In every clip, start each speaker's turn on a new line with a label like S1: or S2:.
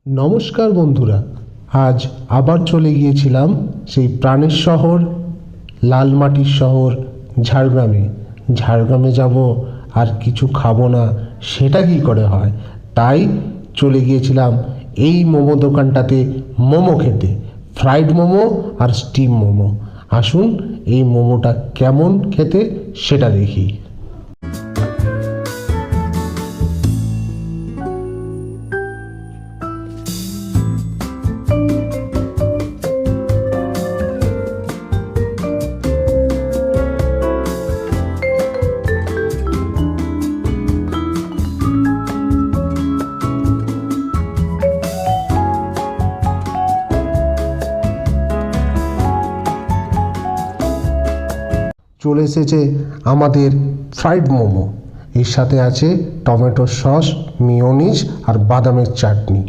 S1: নমস্কার বন্ধুরা, আজ আবার চলে গিয়েছিলাম সেই প্রাণের শহর, লাল মাটির শহর ঝাড়গ্রামে। ঝাড়গ্রামে যাব আর কিছু খাবো না সেটা কি করে হয়, তাই চলে গিয়েছিলাম এই মোমো দোকানটাতে মোমো খেতে। ফ্রাইড মোমো আর স্টিম মোমো। আসুন এই মোমোটা কেমন খেতে সেটা দেখি। চলে এসেছে আমাদের ফ্রাইড মোমো। এর সাথে আছে টমেটো সস, মেয়োনিজ আর বাদামের চাটনি।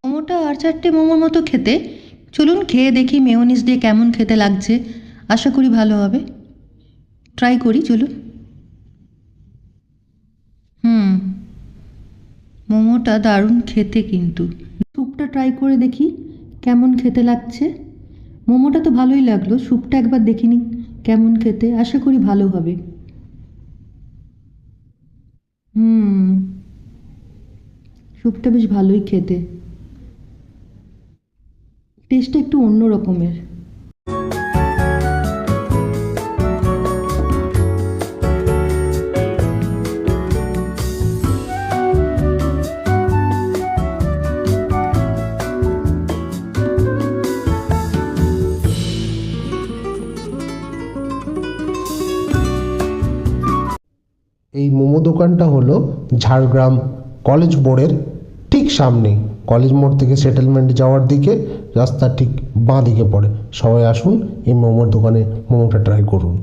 S2: মোমোটা আর চারটে মোমোর মতো খেতে। চলুন খেয়ে দেখি মেয়োনিজ দিয়ে কেমন খেতে লাগছে। আশা করি ভালো হবে। ট্রাই করি, চলুন। মোমোটা দারুণ খেতে, কিন্তু স্যুপটা ট্রাই করে দেখি কেমন খেতে লাগছে। মোমোটা তো ভালোই লাগলো, স্যুপটা একবার দেখিনি কেমন খেতে। আশা করি ভালো হবে। স্যুপটা বেশ ভালোই খেতে, টেস্টটা একটু অন্য রকমের।
S1: এই মোমো দোকানটা হলো ঝাড়গ্রাম কলেজ মোড়ের ঠিক সামনেই। কলেজ মোড় থেকে সেটেলমেন্ট যাওয়ার দিকে রাস্তা ঠিক বাঁ দিকে পড়ে। সবাই আসুন এই মোমোর দোকানে মোমোটা ট্রাই করুন।